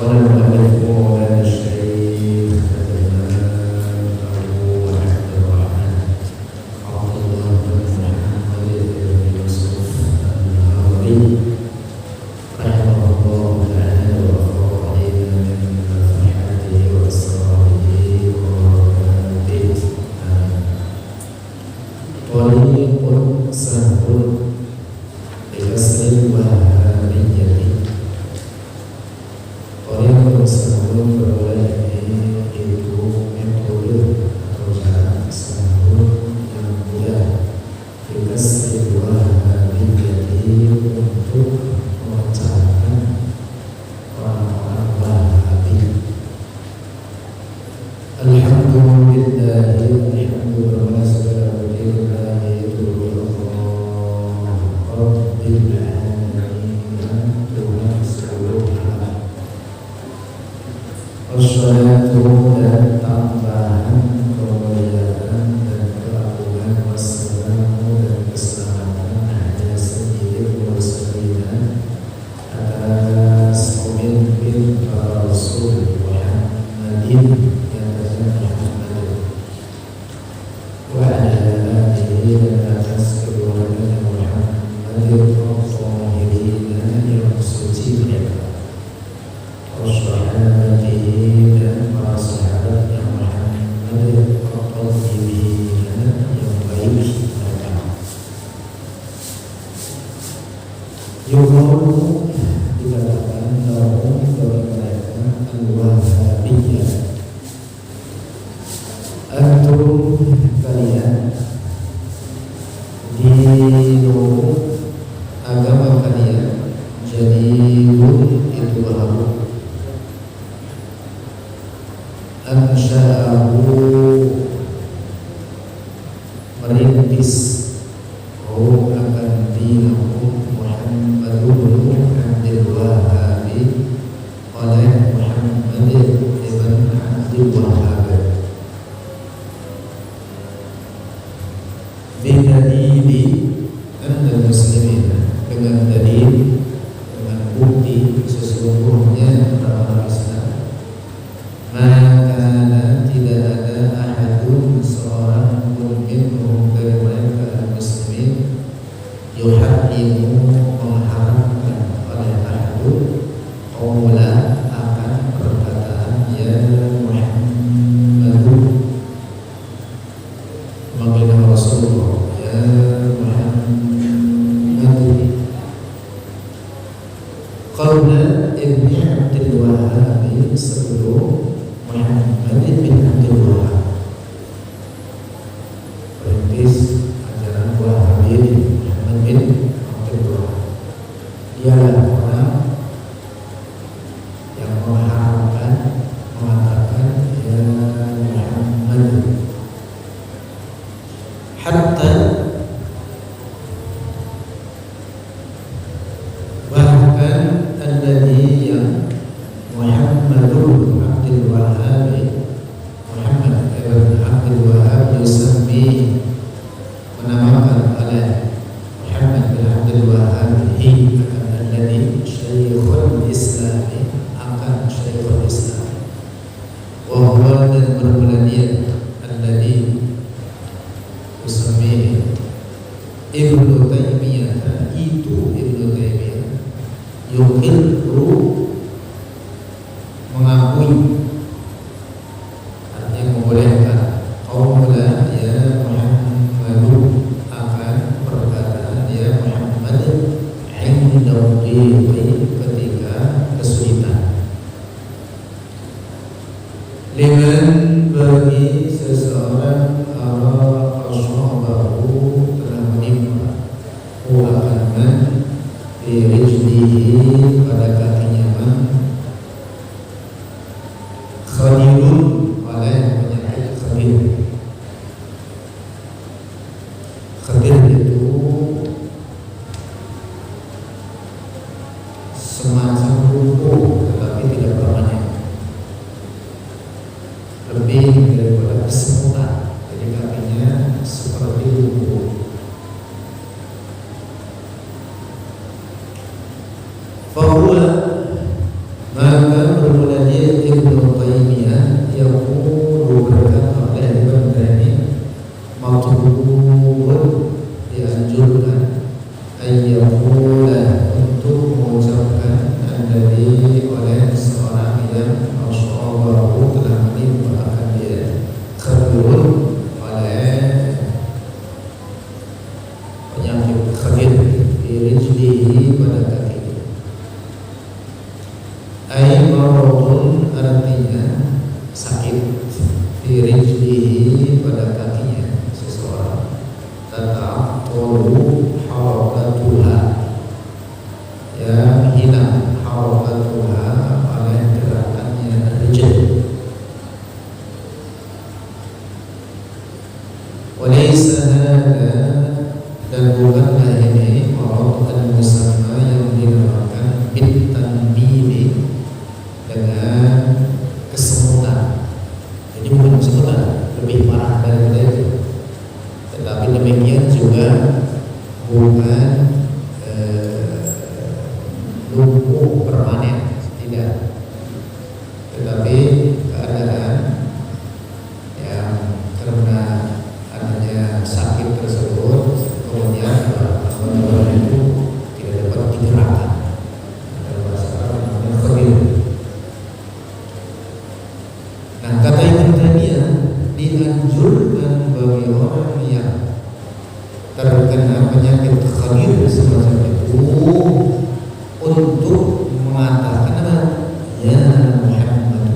قال المؤلف مولانا الشيخ الإمام أبو عبد الرحمن عبد الله بن محمد بن يوسف النهروي رحمه الله تعالى وغفر علينا من نفحاته وأسراره وبركاته. طريق سهل بكسر الوهابية. طريق سهل berwajib itu metode atau jalan sahul yang mudah bikasri wahabiyyati untuk memecahkan orang-orang wahabi. Alhamdulillahi alhamdulillah segala puji itu Allah Rabbil alamin, Tuhan seluruh alam. Wassalatu dan tambahan kemuliaan dan keagungan wassalamu dan keselamatan ala sayyidil mursalin atas pemimpin para rasul Muhammadin yang terkenal Muhammad wa ala alihi dan atas keluarga Muhammadin al-Tahirin yang suci mereka wassahabatihi dan para sahabat yang Muhammad al-Tahirin yang baik mereka. Yuqalu dikatakan lahum bagi mereka al-Wahabiyyah. Antum kalian dinu agama kalian jadidun itu baru ansha'ahu merintis akan dinahu Muhammadun Abdul Wahhab oleh Muhammad ibn Abdul Wahhab bidalili dan muslimin dengan dalil dengan bukti sesungguhnya orang Islam maka tidak ada ahadun seorang pun minhum dari mereka muslimin yuharrimu mengharamkan oleh ahadun qawla akan perkataan ya Muhammadu mengenai Rasulullah ya Muhammadu qabla ibni Abdul Wahhab sebelum Muhammad bin Abdul Wahhab perintis ajaran Wahhabi Muhammad bin Abdul Wahhab. Dialah orang yang mengharamkan mengatakan ya Muhammad hatta bahkan alladhi yang Muhammadun Abdul Wahhab Muhammad ibn Abdul Wahhab yusammi menamakan oleh Muhammad bin Abdul Wahhab akan alladhi Syekhul Islam akan Syekhul Islam wa huwa dan bermula dia alladhi yusammi Ibnu Taimiyah itu Ibnu Taimiyah yuqirru mengakui artinya membolehkan qawla ya Muhammadu akan perkataan ya Muhammad inda dhiqi ketika kesulitan liman bagi seseorang asabahu telah menimpa akan rijlihi pada kakinya khadirun oleh penyakit khadir. Khadir itu semacam lumpuh tetapi tidak permanen, lebih daripada kesemutan, jadi kakinya seperti lumpuh. Fahuwa maka Ibnu Taimiyah yaqulu berkata oleh Ibnu Taimiyah matlubun dianjurkan ayyaqula untuk mengucapkan dari oleh seorang yang asabahu telah menimpa dia khabirun oleh penyakit khabir di rijlihi pada kaki. Ai maradun artinya sakit di rijlihi pada kakinya seseorang. Tata'attulu harakatuha yang hilang harakatuha oleh gerakannya rijl. Walaysa hada dan bukanlah ini marad al-musamma yang dinamakan bitanbili dengan kesemutan. Jadi bukan kesemutan, lebih parah daripada itu. Tetapi demikian juga bukan lumpuh permanen, tidak. Tetapi keadaan yang karena adanya sakit tersebut kemudian orang itu tidak dapat digerakkan. Dalam bahasa Arab namanya khabir. Nah, kata Ibnu Taimiyah dianjurkan bagi orang yang terkena penyakit khabir semacam itu untuk mengatakan apa? Ya Muhammad.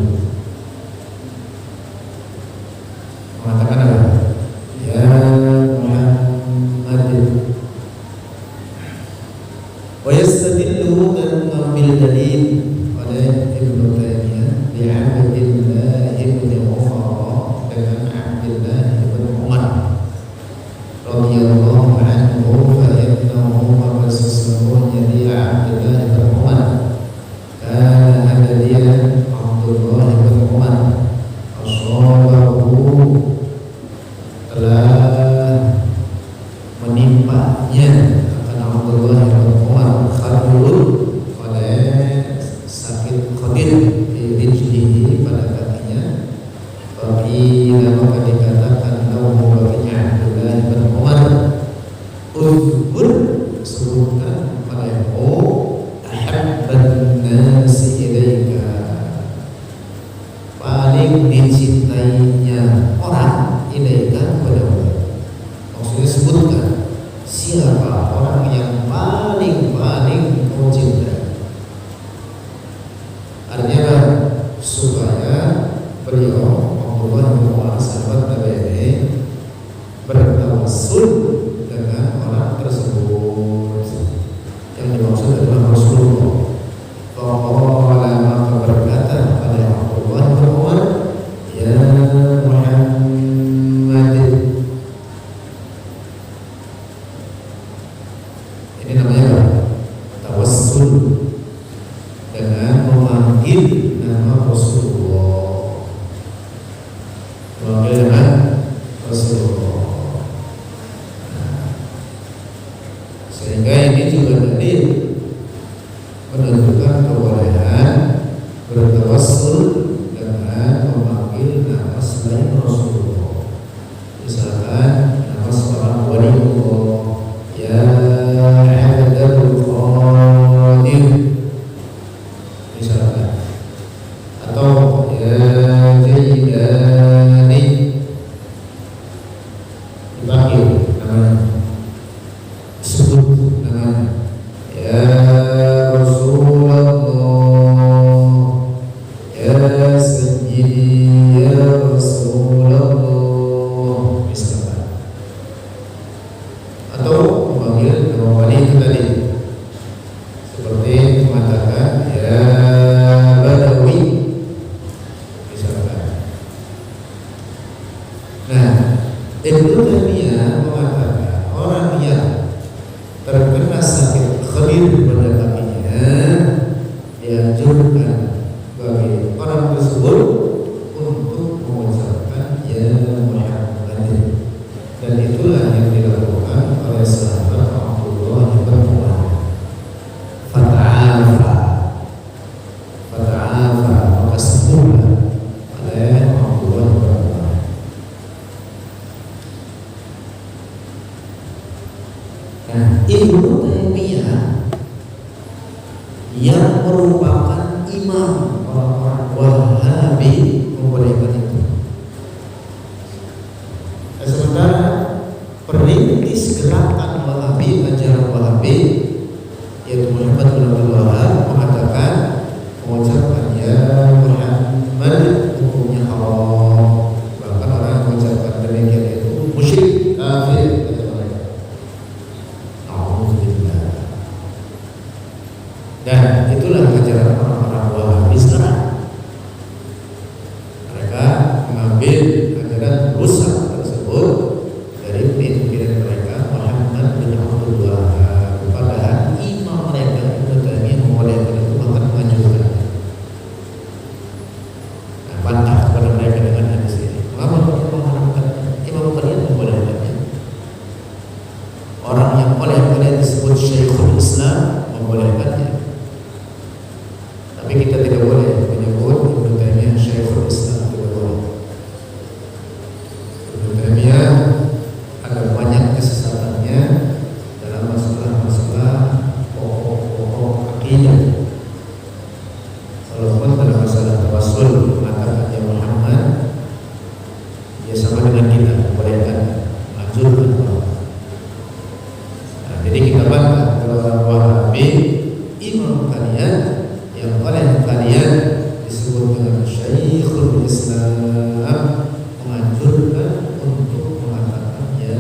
Mengatakan apa? Ya Muhammad. Wa yastadillu dan mengambil dalil oleh Ibnu Taimiyah di Abdillah ibn Umar dengan Abdillah ibn Umar radhiyallahu anhu fa innahu Umar sesungguhnya dia Abdillah ibn Umar kana ada dia Abdullah ibn Umar asabahu telah menimpanya akan Abdullah ibn Umar khabirun oleh sakit khabir di rijlihi pada kakinya. Bagi maka dikatakan lahu baginya Abdullah ibn Umar uzkur sebutkan padamu ahabban nasi ilaika paling dicintainya orang ilaika padamu. Maksudnya sebutkan siapa orang yang paling kau cintai. Artinya supaya beliau Abdullah bin Umar sahabat tabi'in bertawassul dengan orang tersebut. Yang dimaksud adalah Rasulullah. Faqala maka berkata pada Abdullah bin Umar, ya Muhammad. Ini namanya apa? Tawassul dengan memanggil nama Rasulullah. Memanggil nama Rasulullah. Sehingga ini juga dalil menunjukkan kebolehan bertawassul dengan memanggil nama selain Rasulullah. Misalkan nama seorang waliullah, ya Abdul Qadir misalkan, atau ya Jailani dipanggil namanya, disebut namanya, ya Rasulullah, ya Sayyidi, ya Rasulullah misalkan, atau memanggil nama wali itu tadi seperti mengatakan ya Badawi misalkan. Nah, Ibnu Taimiyah mengatakan orang yang terkena sakit khabir pada kakinya dianjurkan bagi orang tersebut untuk mengucapkan ya Muhammad, dan itulah yang dilakukan oleh sahabat Abdullah bin Umar. Fata'afa maka Tapi kita tidak boleh menyebut Ibnu Taimiyah Syekhul Islam, tidak boleh. Ibnu Taimiyah ada banyak kesesatannya dalam masalah-masalah pokok-pokok akidah. Walaupun dalam masalah tawassul mengatakan ya Muhammad, dia sama dengan kita, bolehkan, anjurkan. Nah, jadi kita bantah kalau orang Wahabi, imam kalian yang oleh kalian disebut dengan Syekhul Islam menganjurkan untuk mengatakan ya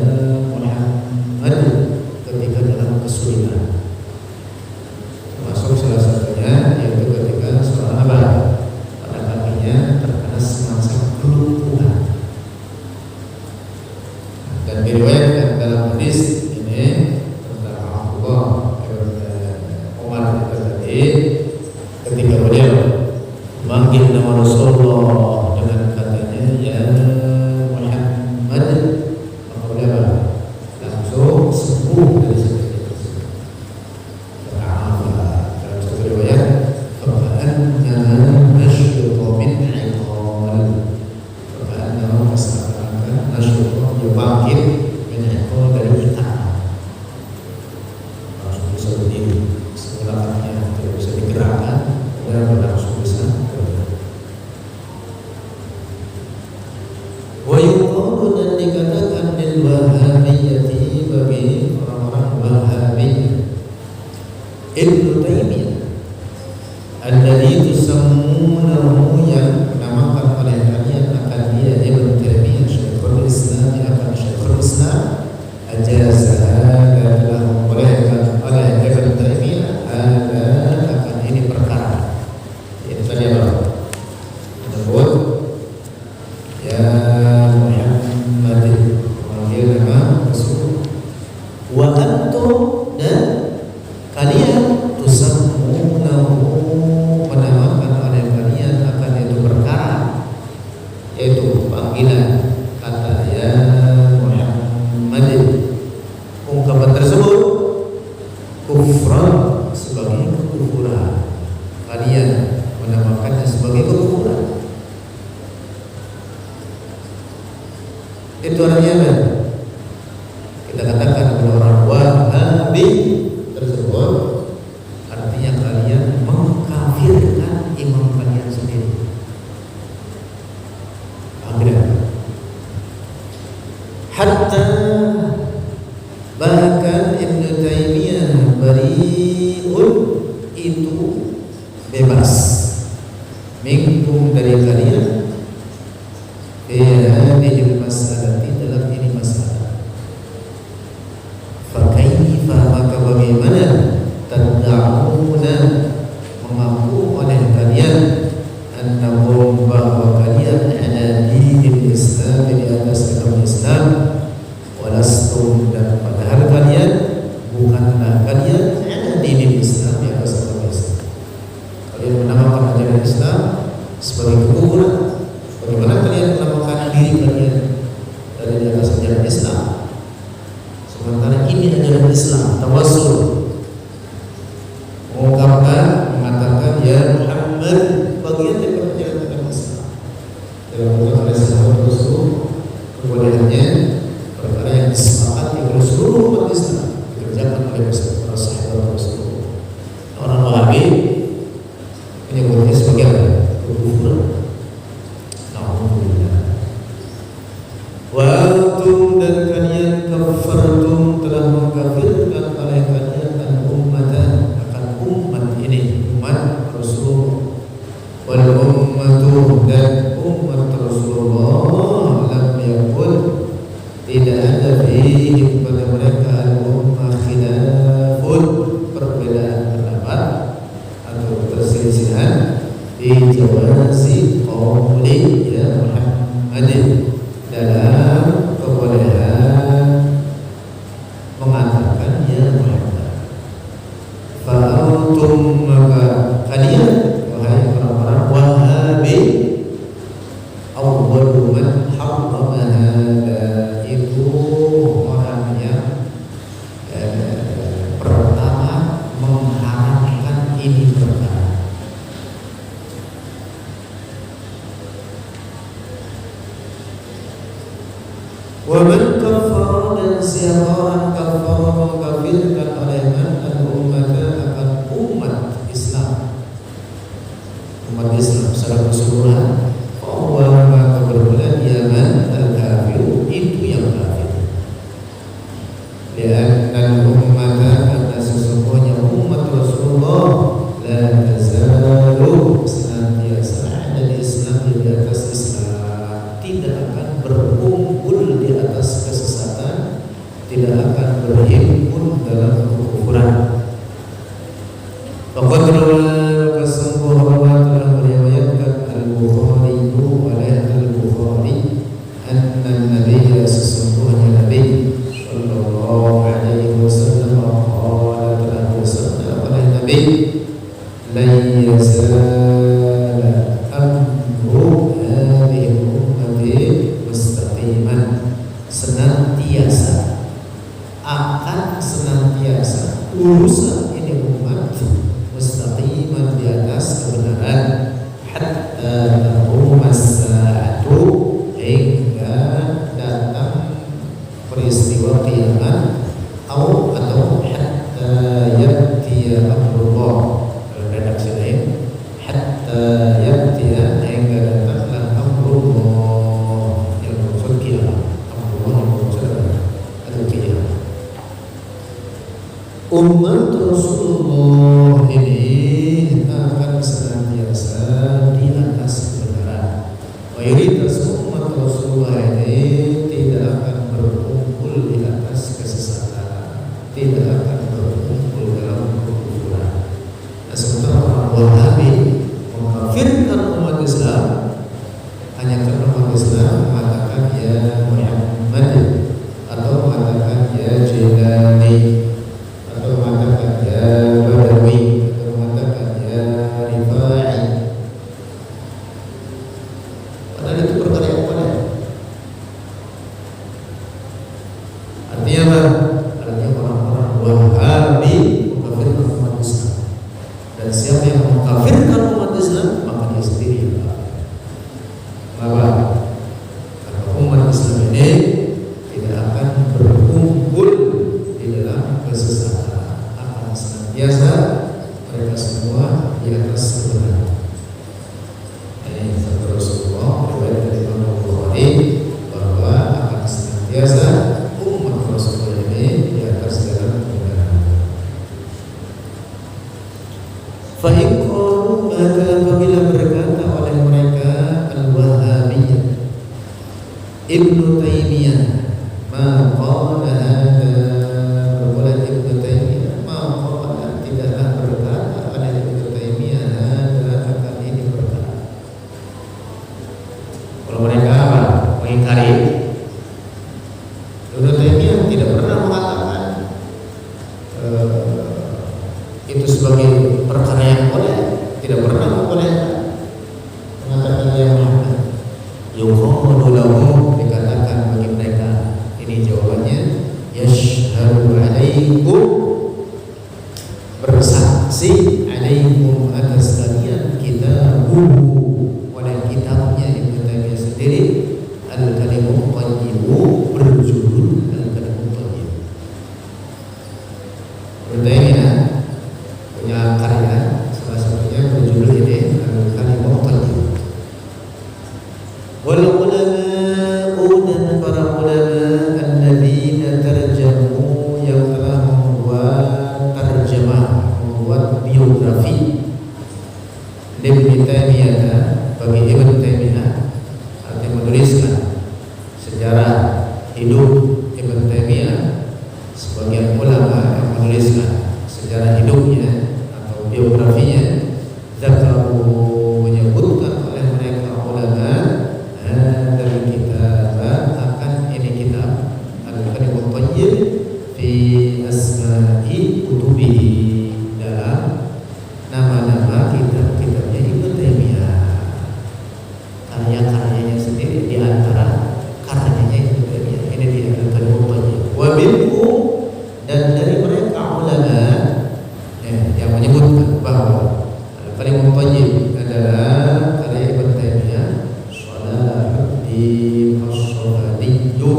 Muhammad ketika dalam kesulitan. Termasuk salah satunya yaitu ketika seorang abad pada kakinya terkena semacam kelumpuhan. Dan diriwayatkan dalam hadis ini tentang Abdullah Umar tadi ketika beliau memanggil nama Rasulullah dengan katanya ya Muhammad, maka beliau langsung sembuh dari sakit tersebut. Dalam satu riwayat فَكَأَنَّمَا نَشْرُطَ مِنْ عِقَالٍ فَكَأَنَّمَا مَسْتَقَلَكَ نَشْرُطَ يُبَعْكِرْ مِنْ عِقَالٍ dari kita langsung bisa berdiri, sebenarnya tidak bisa digerakkan dan langsung bisa berdiri. Wa yuqalu, dan dikatakan lil Wahabiyyati, bagi orang-orang Wahabiyyah, Ibnu Taimiyah alladzi tusammunahu, yang menamakan oleh kalian akan dia Ibnu Taimiyah Syekhul Islam, akan Syekhul Islam, ajazah dan telah membolehkan oleh Ibnu Taimiyah ada akan ini perkara. Itu tadi apa? Menyebut ya Muhammad, memanggil nama Rasul. Wa antum, dan kalian tusammunahu, menamakan oleh kalian akan itu perkara, yaitu panggilan kata ya Muhammad. Ungkapan tersebut kufran, sebagai kekufuran. Kalian menamakannya sebagai kekufuran. Itu artinya apa? Kita katakan kepada orang Wahabi tersebut, artinya kalian mengkafirkan imam kalian sendiri. Akhirnya hatta, bahkan Ibnu Taimiyah bari'un, itu bebas, minkum, dari kalian, hadhihi masalati, dalam ini masalah. Fa kaifa, maka bagaimana, tad'una, mengaku oleh kalian, annahum, bahwa kalian ala dinil Islam, di atas agama Islam, walastum, dan padahal kalian bukanlah kalian ala dinil Islam, di atas agama Islam. Kalian menamakan ajaran Islam sebagai kekufuran. Bagaimana kalian menamakan diri kalian dari di atas ajaran Islam, sementara ini ajaran Islam tawassul, mengatakan ya Muhammad, bagian dari ajaran Islam. Dalam bentuk oleh sahabat Rasul, kebolehannya perkara yang disepakati oleh seluruh umat Islam dikerjakan oleh para sahabat Rasul. Orang Wahabi menyebutnya sebagai apa? Kekufuran. Alhamdulillah. Wa antum, dan kalian kafartum, telah mengkafirkan oleh kalian al-ummatan, akan umat ini, umat Rasul. Wal ummatu, dan umat Rasulullah, lam yakun, tidak ada fihi, pada mereka al-ummah khilafun, perbedaan pendapat atau perselisihan di jawazi qawli ya Muhammad, dalam kebolehan mengatakan ya Muhammad. Fa'antum, maka kalian, wahai orang-orang Wahabi, awwalu man harrama hada, itu orang yang pertama mengharamkan ini perkara. Wa man kafara, dan siapa orang kafara mengkafirkan oleh man al-ummata akan umat Islam, umat Islam secara keseluruhan, bahwa maka berbulan dia man al-kafir, itu yang kafir. Lianna al-ummata, karena sesungguhnya umat Rasulullah la tazalu, senantiasa ada di Islam, di atas Islam, tidak akan berkumpul di atas kesesatan, tidak akan berhimpun dalam kekufuran. Faqad rawa, sungguh telah meriwayatkan Al-Bukhari oleh Al-Bukhari, anna Nabi, sesungguhnya Nabi sallallahu alaihi wasallam qala, telah bersabda oleh Nabi, la yazala amru hadhihi ummati mustaqiman, senantiasa akan senantiasa urusan ini umat mustaqiman, di atas kebenaran, hatta taqumas saatu, hingga datang peristiwa kiamat, atau hatta ya'tiya amrullah, redaksi lain, hatta ya'tiya, hingga datanglah amrullah, yang maksud kiamat. Amrullah yang maksud atau kiamat. Umat Rasulullah ini akan senantiasa di atas kebenaran. Mayoritas umat Rasulullah ini tidak akan berkumpul di atas kesesatan, tidak akan berkumpul dalam kekufuran. Nah, sementara orang Wahabi mengkafirkan umat Islam hanya karena umat Islam mengatakan ya Muhammad, atau mengatakan ya Jilani, atau mengatakan ya Badawi, atau mengatakan ya Rifai. Padahal itu perkara yang mana? Artinya apa? Artinya orang-orang Wahabi mengkafirkan umat Islam. Dan siapa yang mengkafirkan umat Islam, maka dia sendiri yang kafir. Kenapa? Karena umat Islam ini tidak akan berkumpul di dalam kesesatan, akan senantiasa mereka semua di atas kebenaran. Ini sabda Rasulullah riwayat dari Imam Bukhari, bahwa akan senantiasa umat Rasulullah ini di atas jalan kebenaran. Fa in qalu, maka apabila berkata oleh mereka Al-Wahabiyyah, Ibnu Taimiyah, ma qala hadza, berkata Ibnu Taimiyah, ma qala, tidaklah berkata oleh Ibnu Taimiyah hadza, akan ini berkata. Kalau mereka apa? Mengingkari, Ibnu Taimiyah tidak pernah mengatakan itu sebagai perkara yang boleh, tidak pernah membolehkan mengatakan ya Muhammad. Yuqalu lahu, dikatakan bagi mereka, ini jawabannya, yashhadu alaikum, bersaksi, alaikum atas kalian, kitabuhu, oleh kitabnya Ibnu Taimiyah sendiri, Al-Kalimut Thayyibu, berjudul Al-Kalimut Thayyib. Ibnu Taimiyah punya karya, salah satunya berjudul ini Al-Kalimut Thayyib. Wal ulama'u, dan para ulama alladzina tarjamu, yang telah membuat tarjamah, membuat biografi Ibnu Taimiyah, bagi Ibnu Taimiyah, artinya menuliskan sejarah hidup Ibnu Taimiyah. Sebagian ulama yang menuliskan sejarah hidupnya atau biografinya, zakaru, menyebutkan oleh mereka ulama, dari kitab, akan ini kitab Al-Kalimut Thayyib, fi asma'i kutubihi, dalam nama-nama kitab-kitabnya Ibnu Taimiyah, karya-karyanya sendiri, di antara karyanya Ibnu Taimiyah ini dia Al-Kalimut Thayyib. Wa minhu, dan dari mereka ulama yang menyebutkan bahwa Al-Kalimut Thayyib adalah karya Ibnu Taimiyah, Salahuddin As-Safadiyyu,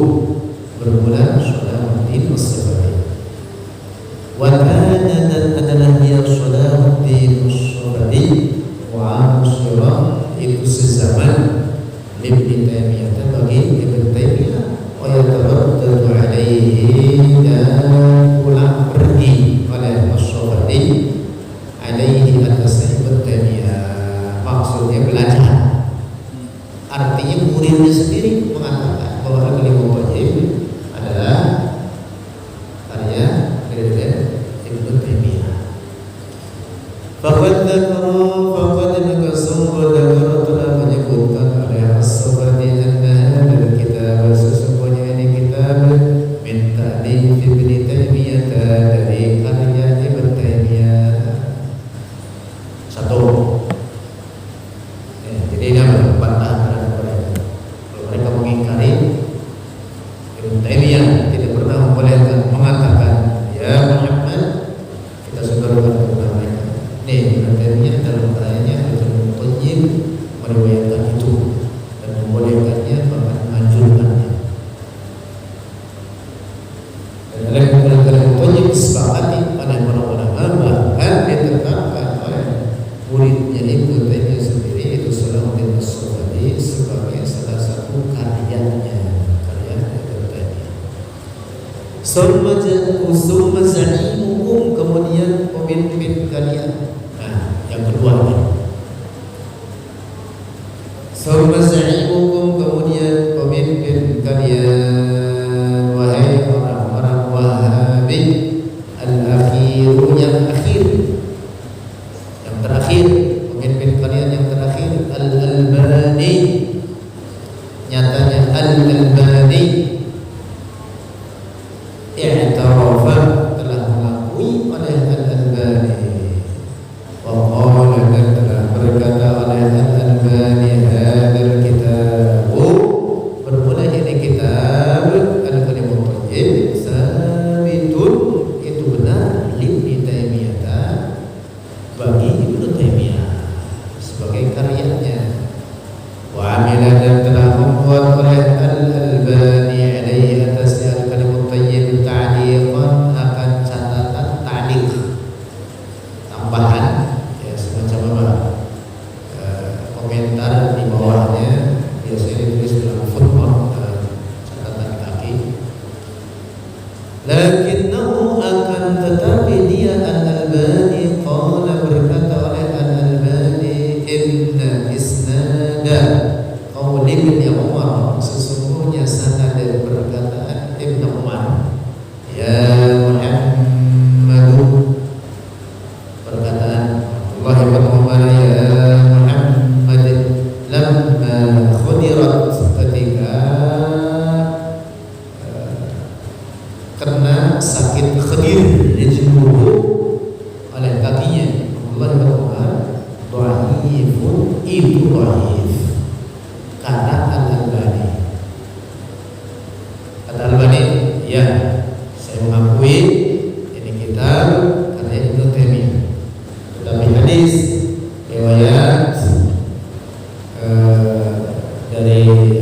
masyhurah itu sezaman Ibnu Taimiyah bagi Ibnu Taimiyah wa yatabaddadu alaihi dan pulang pergi oleh Masyhurati alaihi atas Ibnu Taimiyah, maksudnya belajar. Artinya muridnya sendiri mengatakan bahwa Al-Kalimut Thayyib adalah karya dari Ibnu Taimiyah. Faqad sungguh telah menyebutkan oleh As-Sufadi anna hadzal kitab, sesungguhnya ini kitab min ta'lif Ibnu Taimiyah, dari karya Ibnu Taimiyah. Satu. Jadi ini bantah terhadap mereka. Kalau mereka mengingkari Ibnu Taimiyah tidak pernah membolehkan mengatakan ya Muhammad, kita sodorkan kepada mereka. Nih Ibnu Taimiyah dalam karyanya Al-Kalimut Thayyib meriwayatkan itu dan membolehkannya, bahkan menganjurkannya. Dan Al-Kalimut Thayyib disepakati oleh para ulama, bahkan ditetapkan oleh muridnya Ibnu Taimiyah sendiri itu Salahuddin As-Sufadi sebagai salah satu karyanya, karya Ibnu Taimiyah. Summa za'imukum, kemudian pemimpin kalian. Nah, yang kedua nih. Summa za'imukum, kemudian pemimpin kalian, wahai orang-orang Wahabi, al-akhiru, yang akhir, yang terakhir, pemimpin kalian yang terakhir, Al-Albani. Nyatanya Al-Albani i'tarafa, telah mengakui oleh Al-Albani, wa qala, dan telah berkata oleh Al-Albani, hadzal kitab, bermula ini kitab Al-Kalimut Thayyib, sabitun, itu benar, li Taimiyah, bagi Ibnu Taimiyah sebagai karyanya. Wa amila, dan telah membuat oleh Al-Albani alaihi atas Al-Kalimut Thayyib ta'liqan, akan catatan ta'liq, tambahan, ya semacam apa, komentar di bawahnya, biasanya ditulis dalam footnote, catatan kaki. Lakinnahu, akan tetapi dia Al-Albani, qala, berkata oleh Al-Albani, inna isnada qauli Ibnu Umar, sesungguhnya sanad perkataan Ibnu Umar, ya Muhammadu, perkataan Allah bin Umar, ya Muhammad, lamma khudirat, ketika kena sakit khadir, dijemur oleh kakinya Allah bin Umar, dhaifun, itu dhaif, kata Al-Albani. Kata Al-Albani, ya saya mengakui ini kitab karya Ibnu Taimiyah, tetapi hadis riwayat dari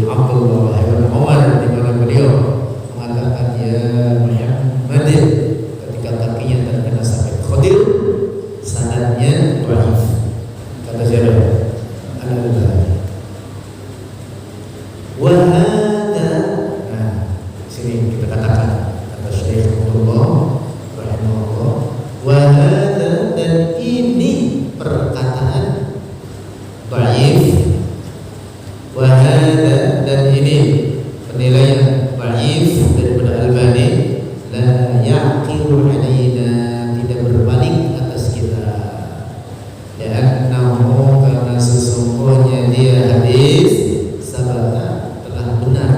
Abdullah bin Umar di mana beliau mengatakan ya Muhammad ketika kakinya terkena sakit khadir, sanadnya dhaif. Kata siapa? Al-Albani. Wa hadza, nah sini kita katakan kata Syekh Abdullah rahimahullah, wa hadza, dan ini perkataan dhaif, wa hadza, dan ini penilaian dhaif daripada Albani, la yaqiru alaina, tidak berbalik atas kita, li'annahu, karena sesungguhnya dia hadis sabata, telah benar,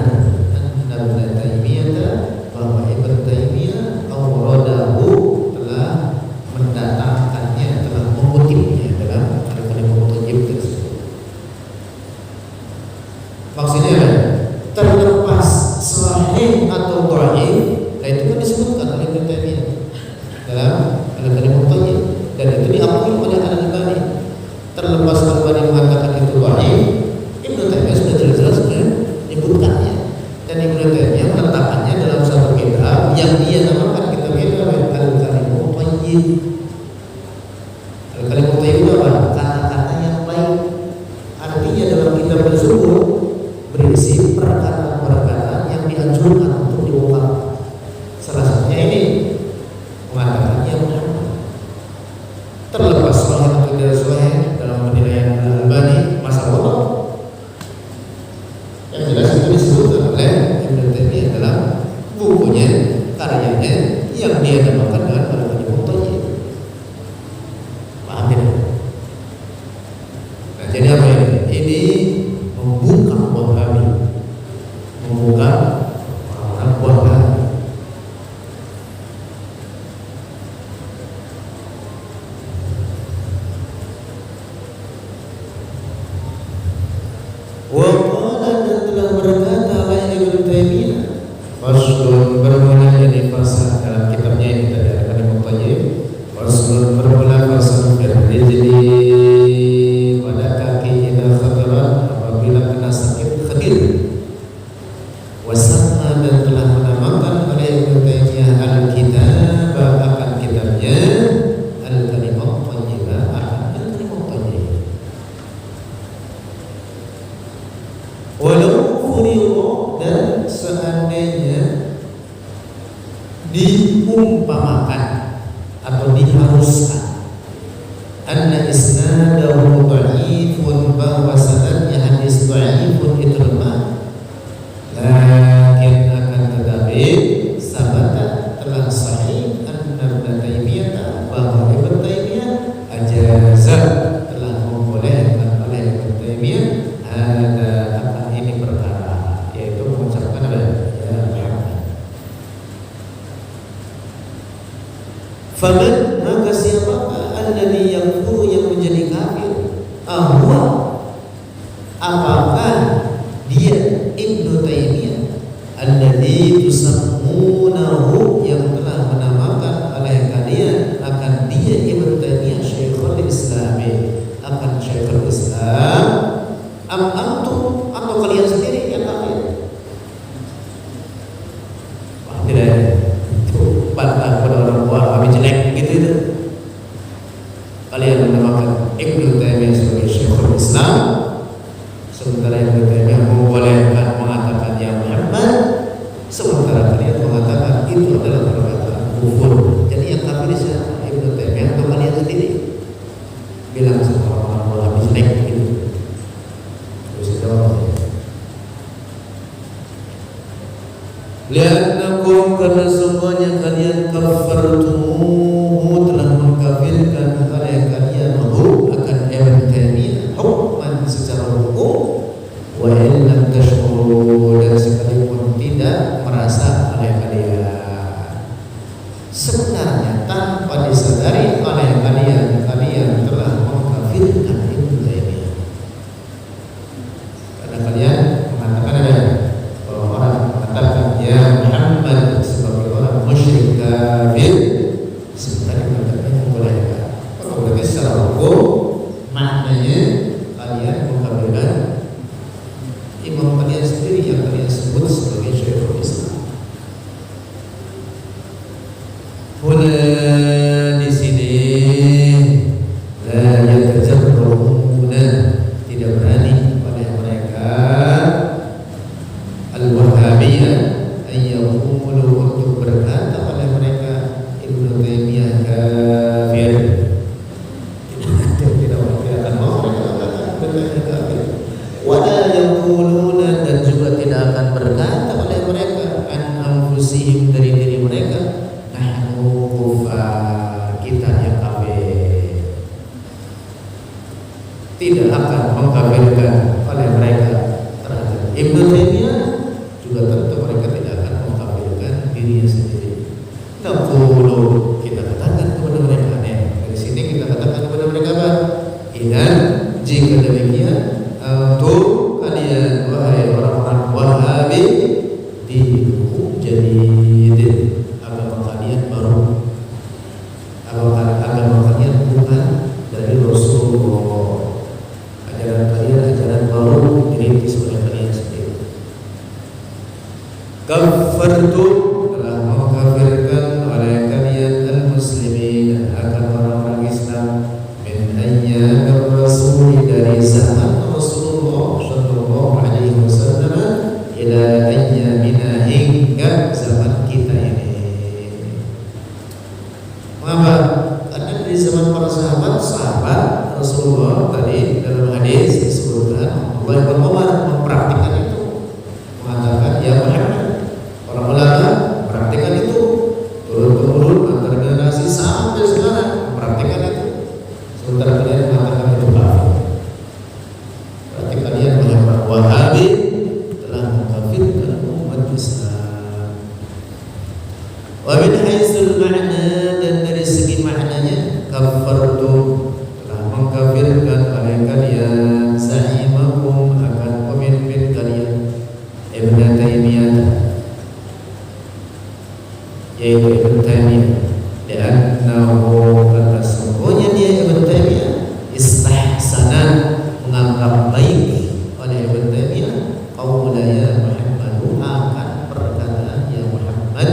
anna Ibnu Taimiyah, bahwa Ibnu Taimiyah awradahu, telah mendatangkannya, telah mengutipnya dalam Al-Kalimut Thayyib tersebut. Maksudnya apa? Terlepas sahih atau dhaif, itu kan disebutkan oleh Ibnu Taimiyah dalam Al-Kalimut Thayyib, dan itu diakui oleh Al-Albani. Terlepas Al-Albani mengatakan itu dhaif, Ibnu Taimiyah sudah jelas-jelas menyebutkannya, dan Ibnu Taimiyah meletakkannya dalam satu kitab yang dia namakan kitab Al-Kalimut Thayyib. Al-Kalimut Thayyib itu apa? Kata-kata yang baik. ini membuka Wahabi, membuka orang Wahabi. Waqala dan telah berkata oleh Ibnu Taimiyah, faslun bermula ini fasal dalam kitabnya ini tadi ada Kalimut Thayyib. Faslun bermula fasal berrijli pada kaki ila khataran apabila kena sakit khatir. Wasamma dan telah menamakan oleh Ibnu Taimiyah al-kitab akan kitabnya al-Kalimut Thayyibah akan al-Kalimut Thayyibah. Walau furiḍa dan seandainya diumpamakan atau diharuskan anna isnadahu dha'ifun bahwa sanadnya hadis dha'ifun itu lemah, lakin akan tetapi sabata telah sahih anna Ibnu Taimiyah bahwa Ibnu Taimiyah ajaza telah membolehkan oleh Ibnu Taimiyah ada apa ini perkara, yaitu mengucapkan ya Muhammad. Faman maka siapakah alladhi yakfuru yang menjadi kafir, ahwa apakah dia Ibnu Taimiyah alladhi tusammunahu yang telah menamakan oleh kalian akan dia Ibnu Taimiyah Syekhul Islam, akan Syekhul Islam, am antum atau kalian sendiri yang kafir? Wah, tidak itu bantah pada orang Wahabi jelek gitu itu. Kalian menamakan Ibnu Taimiyah sebagai Syekhul Islam, sementara Ibnu Taimiyah membolehkan mengatakan ya Muhammad, sementara kalian mengatakan itu adalah perkataan kufur. Jadi yang kafir siapa? Ibnu Taimiyah atau kalian sendiri? Bilang sama orang Wahabi jelek gitu. Li'annakum karena semuanya kalian kafartumuhu telah mengkafirkan oleh kalian hu akan Ibnu Taimiyah hukman secara hukum, wa in lam tashkuru dan sekalipun tidak merasa oleh kalian. Sebenarnya tanpa disadari oleh kalian telah mengkafirkan Ibnu Taimiyah. Karena kalian mengatakan ada bahwa orang mengatakan ya Muhammad sebagai orang musyrik kafir, sebenarnya mengatakan membolehkan. Kalau berarti secara hukum maknanya kalian mengkafirkan imam kalian sendiri yang kalian sebut sebagai Syekhul Islam. Di sini la yatajarruna tidak berani oleh mereka al-Wahhabiyah ayyaqulu untuk berkata oleh mereka Ibnu Taimiyah kafir. Tidak akan mau mereka berkata kafir. Wala yaquluna dan juga tidak akan berkata oleh mereka an anfusihim dari diri mereka nahnu kufar, kita yang kafir. Tidak akan mengkafirkan oleh mereka terhadap Ibnu Taimiyah, juga tentu mereka tidak akan mengkafirkan dirinya sendiri. Naqulu kita katakan kepada mereka, dari sini kita katakan kepada mereka apa? Idan jika demikian untuk kalian wahai orang-orang Wahabi dihukum jadid, agama kalian baru, agama kalian bukan dari Rasulullah, ajaran kalian ajaran baru dirintis oleh kalian sendiri. Kafartu telah mengkafirkan oleh kalian al-muslimin akan orang-orang Islam min ayyamir rasul dari zaman Rasulullah sallallahu alaihi wasallam ila ayyamina hingga zaman kita ini. Mengapa? Karena di zaman para sahabat Rasulullah tadi dalam hadis disebutkan Abdullah bin Umar mempraktikkan itu, mengatakan ya Muhammad. Para ulama praktikkan itu turun-temurun antar generasi sampai sekarang mempraktikkan itu. Sementara kalian mengatakan itu kafir. haytsul ma'na, dan dari segi maknanya, kafartum, telah mengkafirkan kalian za'imakum, akan pemimpin kalian, Ibnu Taimiyah, yaitu Ibnu Taimiyah, li'annahu, karena sesungguhnya dia Ibnu Taimiyah istahsana, menganggap baik oleh Ibnu Taimiyah qaulaya Muhammadu, akan perkataan ya Muhammad,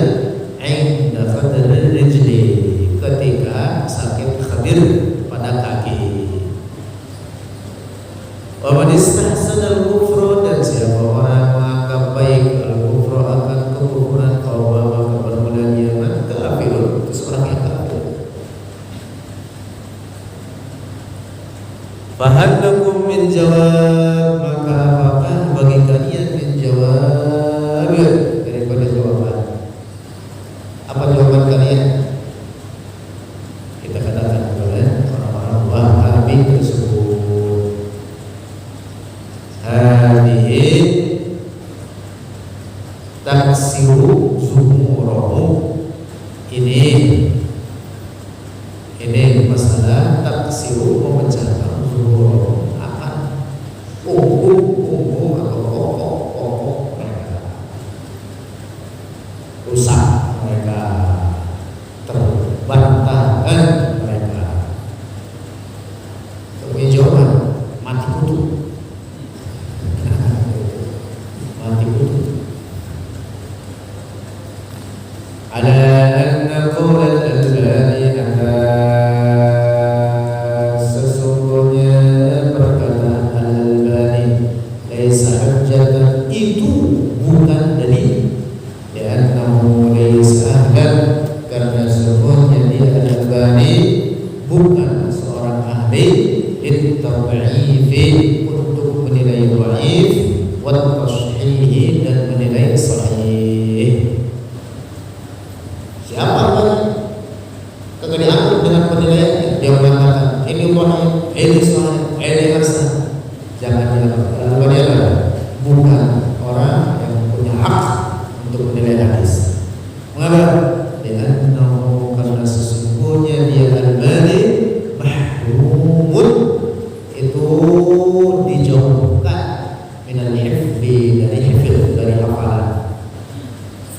inda qadri rijli, ketika sakit khadir pada kaki. Wa man istahsana al-kufra, dan siapa orang menganggap baik al-kufra, akan kekufuran, qawwa, maka bermula dia kafirun, itu seorang yang kafir. Fahal lakum min jawab, maka apakah bagi kalian min jawab, daripada jawaban? Apa jawaban kalian? Kita katakan kepada orang-orang Wahabi tersebut, hadihi taksiru zumurahu, ini masalah taksiru, memecahkan zumurahu, akan umum atau pokok mereka rusak, mereka terbantahkan, mereka punya jawaban, mati kutu. Mati kutu. Ala anna qawl al-Albani, sesungguhnya perkataan Al-Albani laisa hujjatan, itu bukan dalil, li'annahu laisa ahlan, karena sesungguhnya dia Al-Albani bukan seorang ahli at-tad'ifi, untuk menilai dhaif, wa tashihi, dan menilai sahih. Siapa orang kagak diangkat dengan penilaiannya, dia mengatakan ini dhaif, ini sahih, ini hasan, jangan diangkat. Lalu dia bukan orang yang punya hak untuk menilai hadis. Mengapa? Li'annahu, karena sesungguhnya dia Al-Albani mahrumun, itu dijauhkan minal hifdi, dari hifd, dari hafalan.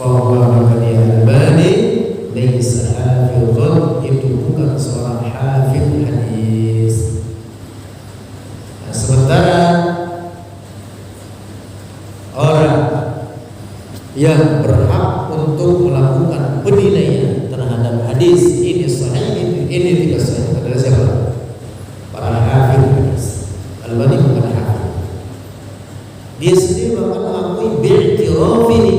Fahuwa, maka dia Al-Albani laisa hafidhun, itu bukan seorang hafidh hadis. Nah, sementara orang yang berhak untuk melakukan penilaian terhadap hadis, ini sahih, ini tidak sahih, adalah siapa? Para hafidh hadis. Al-Albani bukan hafidh. Dia sendiri bahkan mengakui bi'tirafihi,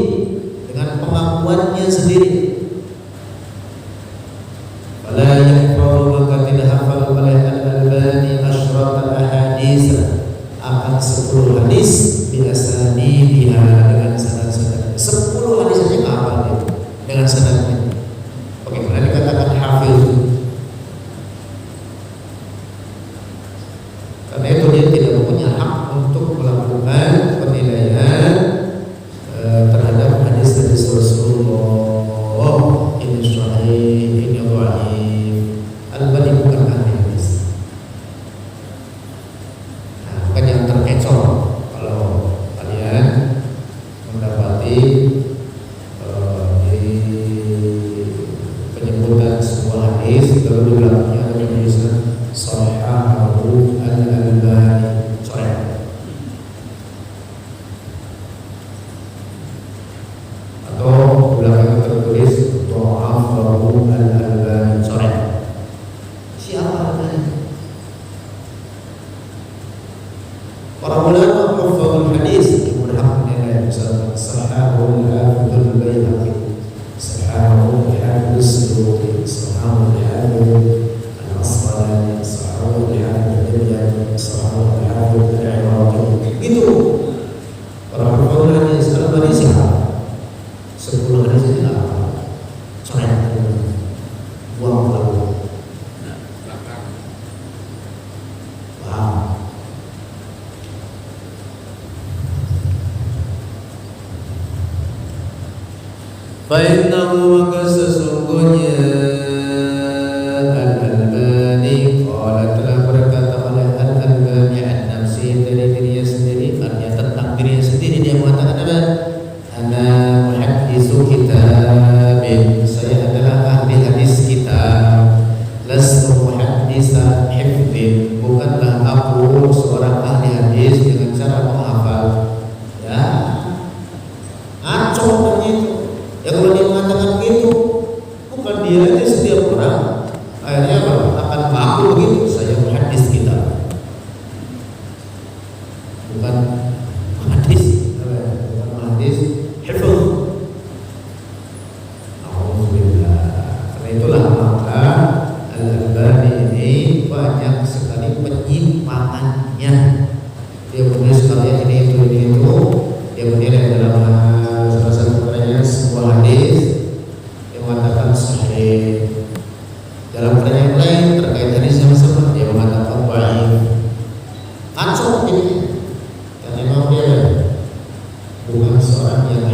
dengan pengakuannya sendiri. Fala yahfazu, maka tidak hafal oleh Al-Albani asyrata ahadits, akan 10 hadis biasanidiha, dengan sanad-sanad. 10 hadis saja enggak hafal dia dengan sanadnya. Bagaimana dikatakan hafil? Karena itu dia tidak punya hak untuk melakukan penilaian terhadap hadis-hadis Rasulullah, ini sahih, ini dhaif. Al-Albani bukan ahli hadis. Nah, bukan yang terkecoh kalau kalian mendapati di penyebutan sebuah hadis lalu di belakangnya ada tulisan Shahahu Al-Albani, sahih, atau belakangnya tertulis Dha'afahu Al-Albani, sahih. Siapa Al-Albani? Para ulama hafal hadis yang berhak menilai, misalnya Sahahu Al-Hafidhul Baihaqi, Sahahu Al-Hafidhus Suyuti, Sahahu Al-Hafidh Al-Asqalani, Sahahu Al-Hafidh Al-Jami, Sahahu Al-Hafidh Al-Iraqi. Itu para hafal hadis. Al-Albani siapa? 10 hadis itu enggak apa. Sahih. Buang lalu. Wow. Fa'innahu, maka sesungguhnya bukan hadis, bukan hadis, hifz. Alhamdulillah. Karena itulah maka Al-Albani ini banyak sekali penyimpangannya. Dia menulis kalian ini itu. Dia menilai dalam salah satu karya sebuah hadis yang mengatakan sahih. Dalam karya yang lain terkait hadis yang sama dia mengatakan dhaif. Ngaco ini. Karena memang dia bukan seorang yang